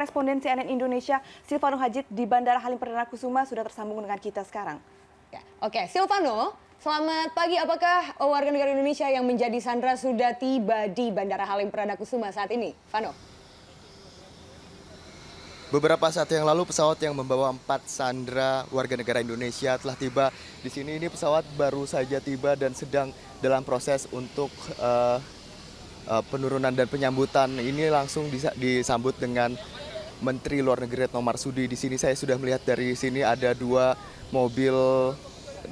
koresponden CNN Indonesia Silvano Hajid di Bandara Halim Perdana Kusuma sudah tersambung dengan kita sekarang. Ya, oke, Silvano, selamat pagi. Apakah warga negara Indonesia yang menjadi sandera sudah tiba di Bandara Halim Perdana Kusuma saat ini, Vano? Beberapa saat yang lalu pesawat yang membawa 4 sandera warga negara Indonesia telah tiba di sini. Ini pesawat baru saja tiba dan sedang dalam proses untuk penurunan dan penyambutan. Ini langsung disambut dengan Menteri Luar Negeri Retno Marsudi. Di sini saya sudah melihat dari sini ada 2 mobil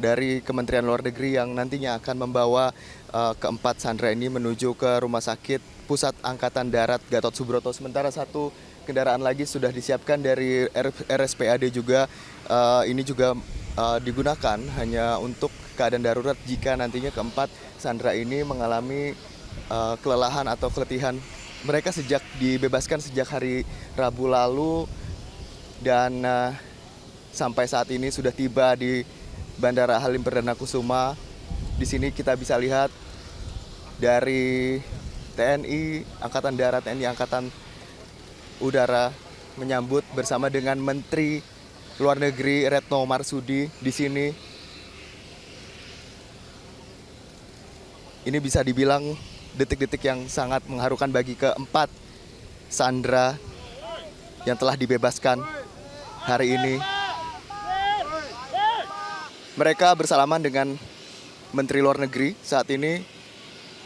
dari Kementerian Luar Negeri yang nantinya akan membawa keempat sandera ini menuju ke Rumah Sakit Pusat Angkatan Darat Gatot Subroto. Sementara satu kendaraan lagi sudah disiapkan dari RSPAD juga. Ini juga digunakan hanya untuk keadaan darurat jika nantinya keempat sandera ini mengalami kelelahan atau keletihan. Mereka dibebaskan sejak hari Rabu lalu dan sampai saat ini sudah tiba di Bandara Halim Perdana Kusuma. Di sini kita bisa lihat dari TNI Angkatan Darat, TNI Angkatan Udara menyambut bersama dengan Menteri Luar Negeri Retno Marsudi di sini. Ini bisa dibilang detik-detik yang sangat mengharukan bagi keempat sandera yang telah dibebaskan hari ini. Mereka bersalaman dengan Menteri Luar Negeri saat ini.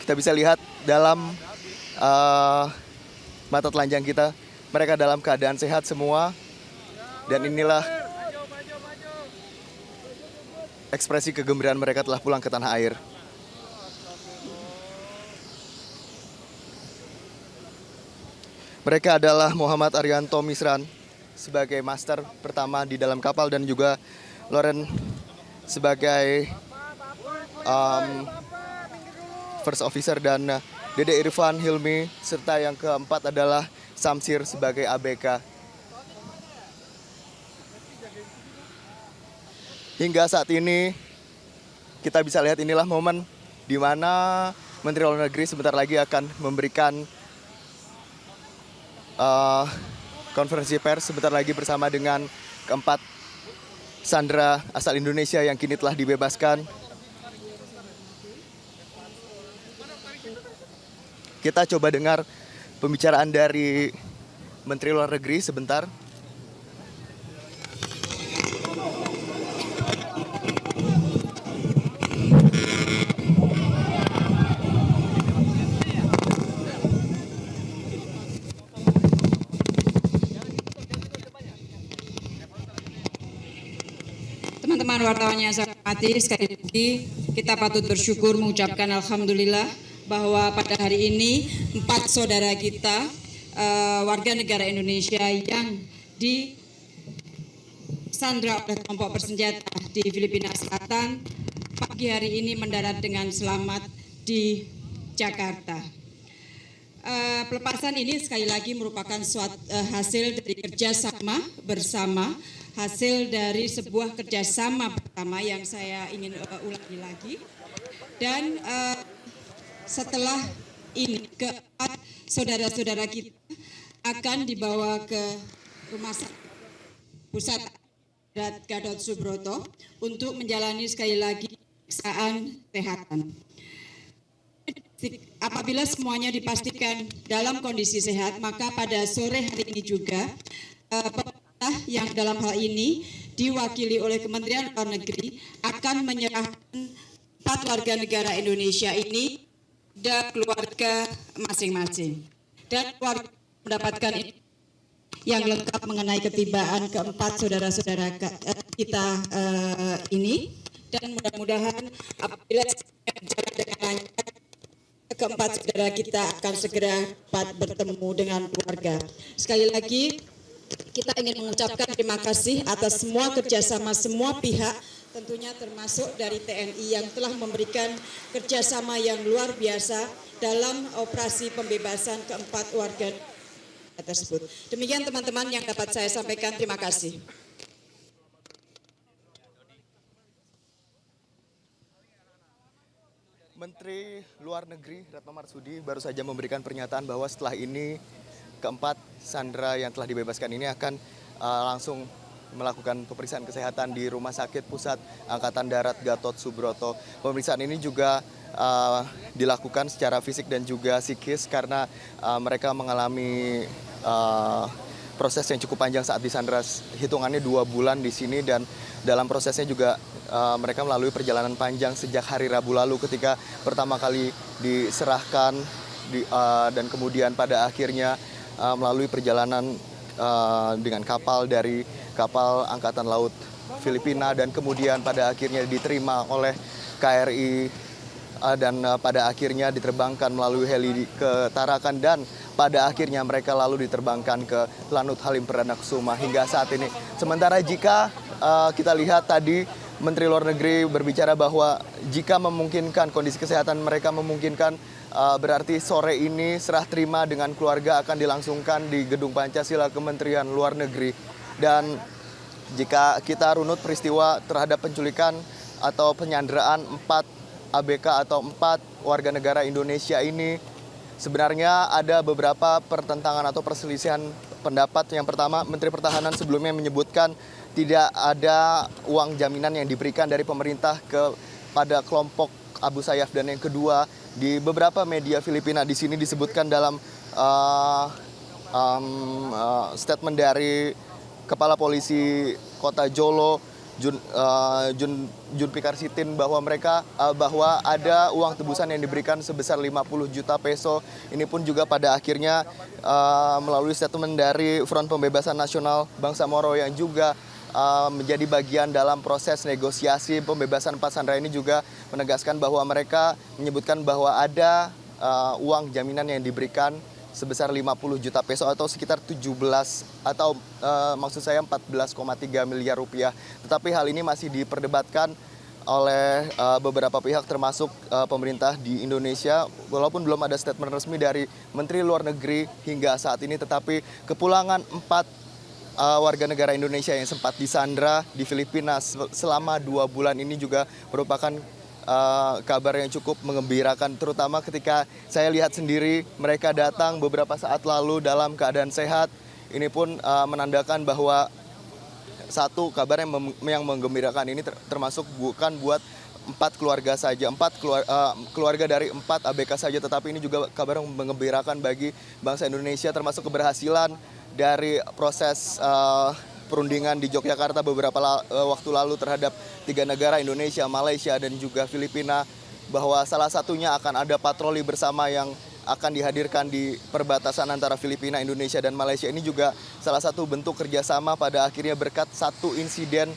Kita bisa lihat dalam mata telanjang kita, mereka dalam keadaan sehat semua. Dan inilah ekspresi kegembiraan mereka telah pulang ke tanah air. Mereka adalah Muhammad Arianto Misran sebagai master pertama di dalam kapal dan juga Loren sebagai first officer dan Dede Irfan Hilmi, serta yang keempat adalah Samsir sebagai ABK. Hingga saat ini kita bisa lihat inilah momen di mana Menteri Luar Negeri sebentar lagi akan memberikan konferensi pers sebentar lagi bersama dengan keempat sandera asal Indonesia yang kini telah dibebaskan. Kita coba dengar pembicaraan dari Menteri Luar Negeri sebentar. Teman-teman wartawan yang saya hormati, sekali lagi kita patut bersyukur mengucapkan alhamdulillah bahwa pada hari ini 4 saudara kita warga negara Indonesia yang disandra oleh kelompok bersenjata di Filipina Selatan pagi hari ini mendarat dengan selamat di Jakarta. Pelepasan ini sekali lagi merupakan suatu hasil dari kerjasama bersama, hasil dari sebuah kerjasama pertama yang saya ingin ulangi lagi. Dan setelah ini keempat saudara-saudara kita akan dibawa ke Rumah Sakit Pusat Gatot Subroto untuk menjalani sekali lagi pemeriksaan kesehatan. Apabila semuanya dipastikan dalam kondisi sehat, maka pada sore hari ini juga pemerintah yang dalam hal ini diwakili oleh Kementerian Luar Negeri akan menyerahkan 4 warga negara Indonesia ini dan keluarga masing-masing. Dan keluarga mendapatkan yang lengkap mengenai ketibaan keempat saudara-saudara kita ini. Dan mudah-mudahan apabila berjalan dengan lancar, keempat saudara kita akan segera dapat bertemu dengan keluarga. Sekali lagi, kita ingin mengucapkan terima kasih atas semua kerjasama semua pihak, tentunya termasuk dari TNI yang telah memberikan kerjasama yang luar biasa dalam operasi pembebasan keempat warga tersebut. Demikian teman-teman yang dapat saya sampaikan. Terima kasih. Menteri Luar Negeri Retno Marsudi baru saja memberikan pernyataan bahwa setelah ini keempat sandera yang telah dibebaskan ini akan langsung melakukan pemeriksaan kesehatan di Rumah Sakit Pusat Angkatan Darat Gatot Subroto. Pemeriksaan ini juga dilakukan secara fisik dan juga psikis karena mereka mengalami proses yang cukup panjang saat disandra, hitungannya 2 bulan di sini, dan dalam prosesnya juga mereka melalui perjalanan panjang sejak hari Rabu lalu ketika pertama kali diserahkan dan kemudian pada akhirnya melalui perjalanan dengan kapal dari kapal Angkatan Laut Filipina dan kemudian pada akhirnya diterima oleh KRI dan pada akhirnya diterbangkan melalui heli ke Tarakan dan pada akhirnya mereka lalu diterbangkan ke Lanut Halim Perdana Kusuma hingga saat ini. Sementara jika kita lihat tadi Menteri Luar Negeri berbicara bahwa jika memungkinkan, kondisi kesehatan mereka memungkinkan, berarti sore ini serah terima dengan keluarga akan dilangsungkan di Gedung Pancasila Kementerian Luar Negeri. Dan jika kita runut peristiwa terhadap penculikan atau penyanderaan 4 ABK atau 4 warga negara Indonesia ini, sebenarnya ada beberapa pertentangan atau perselisihan pendapat. Yang pertama, Menteri Pertahanan sebelumnya menyebutkan tidak ada uang jaminan yang diberikan dari pemerintah kepada kelompok Abu Sayyaf. Dan yang kedua, di beberapa media Filipina di sini disebutkan dalam statement dari Kepala Polisi Kota Jolo, Jun Pikar Sitin, bahwa bahwa ada uang tebusan yang diberikan sebesar 50 juta peso. Ini pun juga pada akhirnya melalui statement dari Front Pembebasan Nasional Bangsa Moro yang juga menjadi bagian dalam proses negosiasi pembebasan 4 sandera ini juga menegaskan bahwa mereka menyebutkan bahwa ada uang jaminan yang diberikan sebesar 50 juta peso atau sekitar 17 atau maksud saya 14,3 miliar rupiah. Tetapi hal ini masih diperdebatkan oleh beberapa pihak termasuk pemerintah di Indonesia, walaupun belum ada statement resmi dari Menteri Luar Negeri hingga saat ini. Tetapi kepulangan 4 warga negara Indonesia yang sempat disandra di Filipina selama 2 bulan ini juga merupakan kabar yang cukup mengembirakan, terutama ketika saya lihat sendiri mereka datang beberapa saat lalu dalam keadaan sehat. Ini pun menandakan bahwa satu kabar yang menggembirakan ini termasuk bukan buat 4 keluarga saja, 4 keluarga dari 4 ABK saja, tetapi ini juga kabar yang mengembirakan bagi bangsa Indonesia, termasuk keberhasilan dari proses perundingan di Yogyakarta beberapa waktu lalu terhadap 3 negara, Indonesia, Malaysia, dan juga Filipina, bahwa salah satunya akan ada patroli bersama yang akan dihadirkan di perbatasan antara Filipina, Indonesia, dan Malaysia. Ini juga salah satu bentuk kerjasama pada akhirnya berkat satu insiden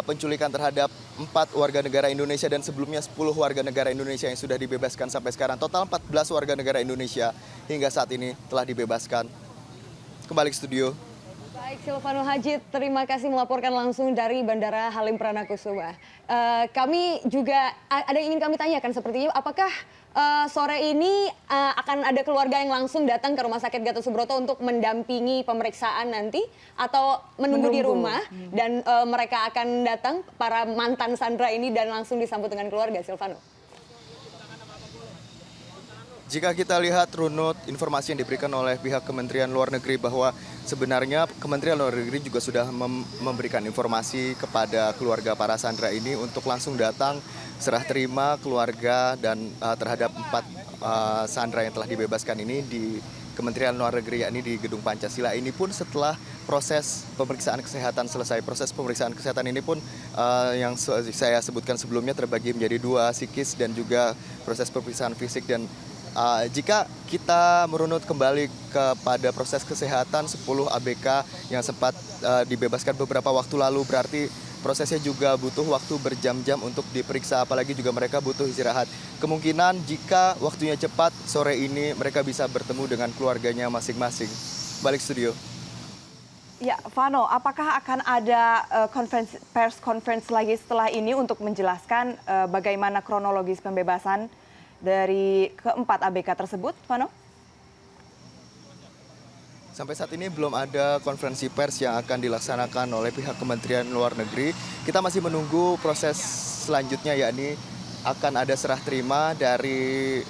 penculikan terhadap 4 warga negara Indonesia dan sebelumnya 10 warga negara Indonesia yang sudah dibebaskan sampai sekarang. Total 14 warga negara Indonesia hingga saat ini telah dibebaskan. Kembali ke studio. Baik, Silvano Hajid, terima kasih melaporkan langsung dari Bandara Halim Perdana Kusuma. Kami juga ada yang ingin kami tanyakan seperti itu, apakah sore ini akan ada keluarga yang langsung datang ke Rumah Sakit Gatot Subroto untuk mendampingi pemeriksaan nanti, atau menunggu di rumah dan mereka akan datang, para mantan sandera ini, dan langsung disambut dengan keluarga, Silvano? Jika kita lihat runut informasi yang diberikan oleh pihak Kementerian Luar Negeri bahwa sebenarnya Kementerian Luar Negeri juga sudah memberikan informasi kepada keluarga para sandera ini untuk langsung datang serah terima keluarga dan terhadap 4 sandera yang telah dibebaskan ini di Kementerian Luar Negeri, yakni di Gedung Pancasila. Ini pun setelah proses pemeriksaan kesehatan selesai. Proses pemeriksaan kesehatan ini pun yang saya sebutkan sebelumnya terbagi menjadi 2, psikis dan juga proses pemeriksaan fisik. Dan jika kita merunut kembali kepada proses kesehatan 10 ABK yang sempat dibebaskan beberapa waktu lalu, berarti prosesnya juga butuh waktu berjam-jam untuk diperiksa, apalagi juga mereka butuh istirahat. Kemungkinan jika waktunya cepat, sore ini mereka bisa bertemu dengan keluarganya masing-masing. Balik studio. Ya, Vano, apakah akan ada press conference lagi setelah ini untuk menjelaskan bagaimana kronologis pembebasan dari keempat ABK tersebut, Vano? Sampai saat ini belum ada konferensi pers yang akan dilaksanakan oleh pihak Kementerian Luar Negeri. Kita masih menunggu proses selanjutnya, yakni akan ada serah terima dari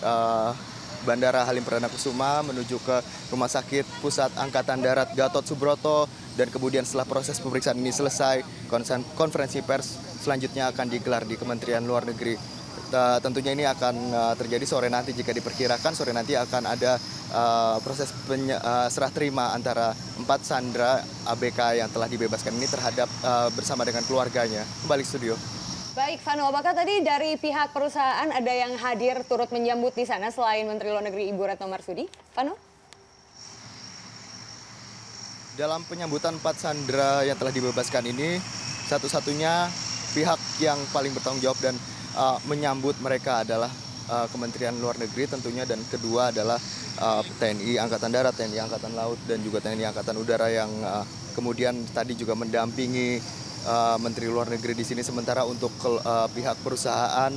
Bandara Halim Perdana Kusuma menuju ke Rumah Sakit Pusat Angkatan Darat Gatot Subroto, dan kemudian setelah proses pemeriksaan ini selesai, konferensi pers selanjutnya akan digelar di Kementerian Luar Negeri. Tentunya ini akan terjadi sore nanti, jika diperkirakan sore nanti akan ada proses serah terima antara 4 sandera ABK yang telah dibebaskan ini terhadap bersama dengan keluarganya. Kembali ke studio. Baik, Vano, apakah tadi dari pihak perusahaan ada yang hadir turut menyambut di sana selain Menteri Luar Negeri Ibu Retno Marsudi? Vano? Dalam penyambutan 4 sandera yang telah dibebaskan ini, satu-satunya pihak yang paling bertanggung jawab dan menyambut mereka adalah Kementerian Luar Negeri tentunya, dan kedua adalah TNI Angkatan Darat, TNI Angkatan Laut, dan juga TNI Angkatan Udara yang kemudian tadi juga mendampingi Menteri Luar Negeri di sini. Sementara untuk pihak perusahaan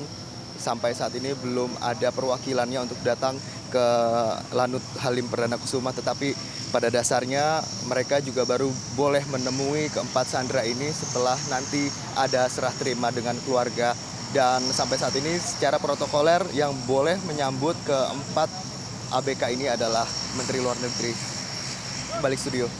sampai saat ini belum ada perwakilannya untuk datang ke Lanut Halim Perdana Kusuma, tetapi pada dasarnya mereka juga baru boleh menemui keempat sandera ini setelah nanti ada serah terima dengan keluarga. Dan sampai saat ini secara protokoler yang boleh menyambut keempat ABK ini adalah Menteri Luar Negeri. Balik studio.